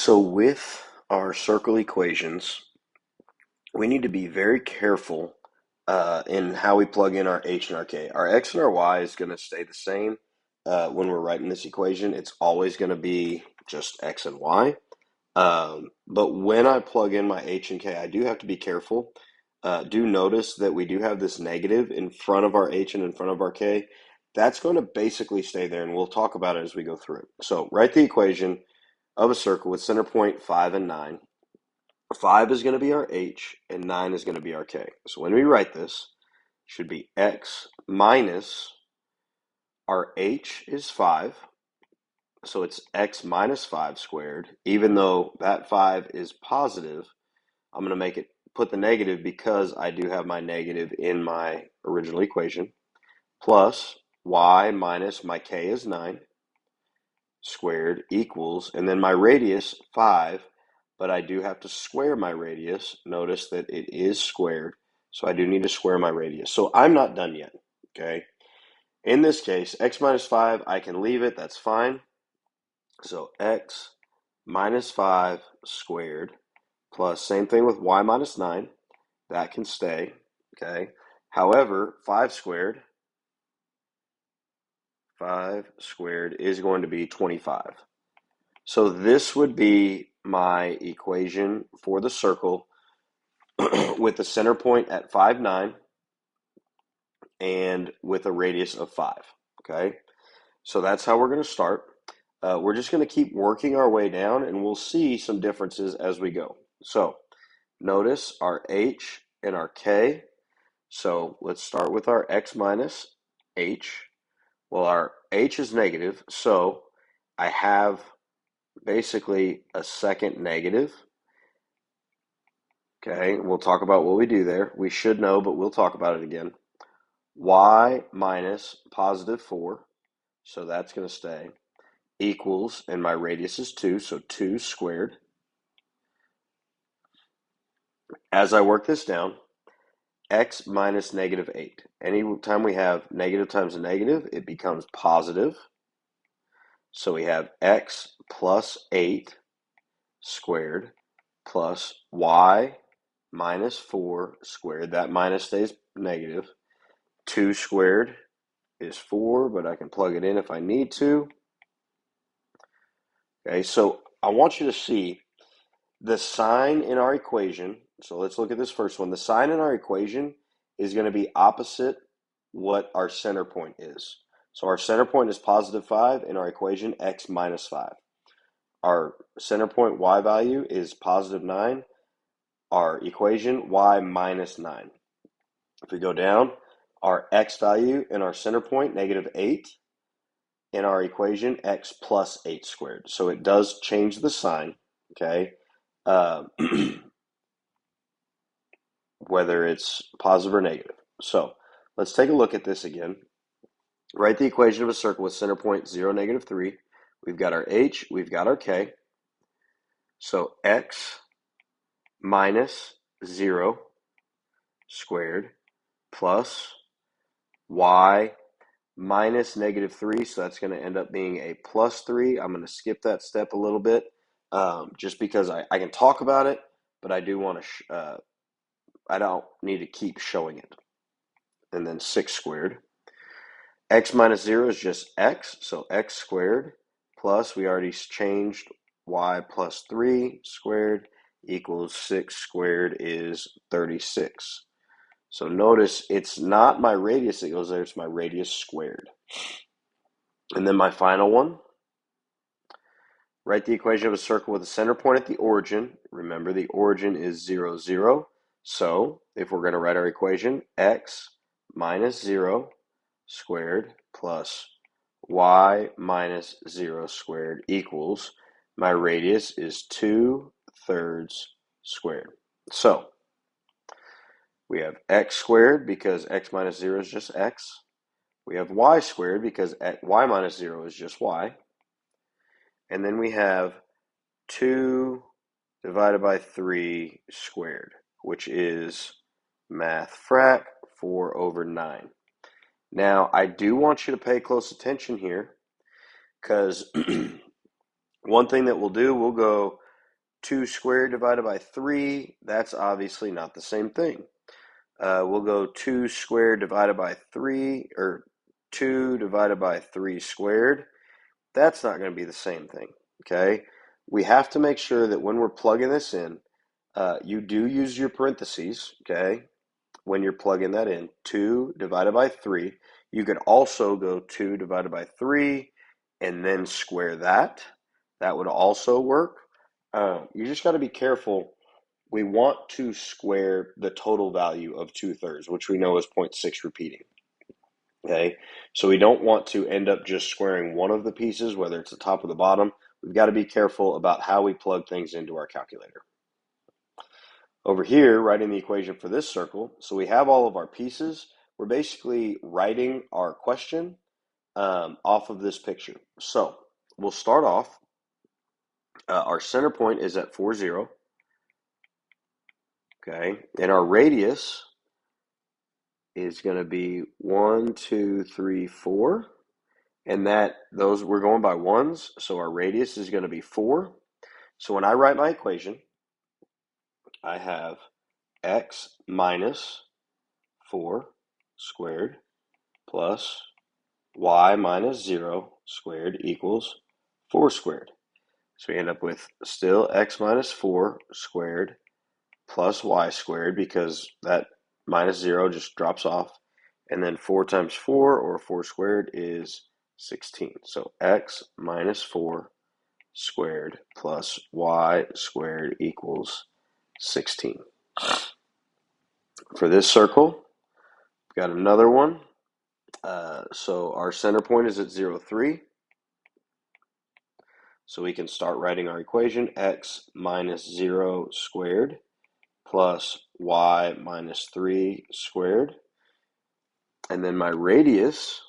So with our circle equations, we need to be very careful in how we plug in our h and our k. Our x and our y is going to stay the same when we're writing this equation. It's always going to be just x and y. But when I plug in my h and k, I do have to be careful. Do notice that we do have this negative in front of our h and in front of our k. That's going to basically stay there, and we'll talk about it as we go through it. So write the equation of a circle with center point 5 and 9. 5 is going to be our h, and 9 is going to be our k. So when we write this, it should be x minus our h is 5. So it's x minus 5 squared. Even though that 5 is positive, I'm going to make it put the negative because I do have my negative in my original equation, plus y minus my k is 9 squared equals, and then my radius 5, but I do have to square my radius. Notice that it is squared, so I do need to square my radius. So I'm not done yet, okay? In this case, x minus 5, I can leave it, that's fine. So x minus 5 squared plus, same thing with y minus 9, that can stay, okay? However, 5 squared is going to be 25. So this would be my equation for the circle with the center point at 5, 9 and with a radius of 5, okay? So that's how we're going to start. We're just going to keep working our way down, and we'll see some differences as we go. So notice our h and our k. So let's start with our x minus h. Well, our h is negative, so I have basically a second negative. Okay, we'll talk about what we do there. We should know, but we'll talk about it again. Y minus positive 4, so that's going to stay, equals, and my radius is 2, so 2 squared. As I work this down, x minus negative 8. Anytime we have negative times a negative, it becomes positive. So we have x plus 8 squared plus y minus 4 squared. That minus stays negative. 2 squared is 4, but I can plug it in if I need to. Okay, so I want you to see the sign in our equation. So let's look at this first one. The sign in our equation is going to be opposite what our center point is. So our center point is positive 5 in our equation, x minus 5. Our center point y value is positive 9. Our equation, y minus 9. If we go down, our x value in our center point, negative 8. In our equation, x plus 8 squared. So it does change the sign, okay? Whether it's positive or negative. So let's take a look at this again. Write the equation of a circle with center point 0, negative 3. We've got our h, we've got our k. So x minus 0 squared plus y minus negative 3, so that's going to end up being a plus 3. I'm going to skip that step a little bit just because I can talk about it, but I do want to, I don't need to keep showing it. And then 6 squared. X minus 0 is just x, so x squared plus, we already changed, y plus 3 squared equals 6 squared is 36. So notice it's not my radius that goes there, it's my radius squared. And then my final one, write the equation of a circle with a center point at the origin. Remember, the origin is 0, 0. So if we're going to write our equation, x minus 0 squared plus y minus 0 squared equals, my radius is 2/3 squared. So we have x squared because x minus 0 is just x. We have y squared because y minus 0 is just y. And then we have 2 divided by 3 squared, which is math frac 4/9. Now, I do want you to pay close attention here because one thing that we'll do, we'll go 2 squared divided by 3, that's obviously not the same thing. We'll go 2 squared divided by 3, or 2 divided by 3 squared. That's not going to be the same thing, okay? We have to make sure that when we're plugging this in, you do use your parentheses, okay, when you're plugging that in. 2 divided by 3. You could also go 2 divided by 3 and then square that. That would also work. You just got to be careful. We want to square the total value of 2/3, which we know is 0.6 repeating. Okay, so we don't want to end up just squaring one of the pieces, whether it's the top or the bottom. We've got to be careful about how we plug things into our calculator. Over here, writing the equation for this circle, so we have all of our pieces. We're basically writing our question off of this picture. So we'll start off. Our center point is at 4, 0. Okay, and our radius is going to be 1, 2, 3, 4. And those we're going by ones, so our radius is going to be 4. So when I write my equation, I have x minus 4 squared plus y minus 0 squared equals 4 squared. So we end up with still x minus 4 squared plus y squared, because that minus 0 just drops off. And then 4 times 4, or 4 squared, is 16. So x minus 4 squared plus y squared equals 16. For this circle, we've got another one. So our center point is at 0, 3. So we can start writing our equation. X minus 0 squared plus y minus 3 squared. And then my radius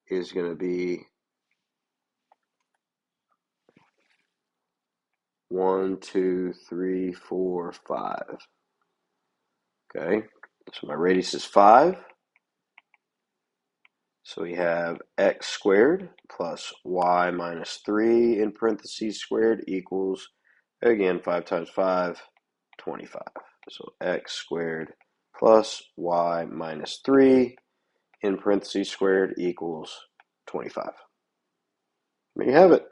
is going to be 1, 2, 3, 4, 5. Okay, so my radius is 5. So we have x squared plus y minus 3 in parentheses squared equals, again, 5 times 5, 25. So x squared plus y minus 3 in parentheses squared equals 25. There you have it.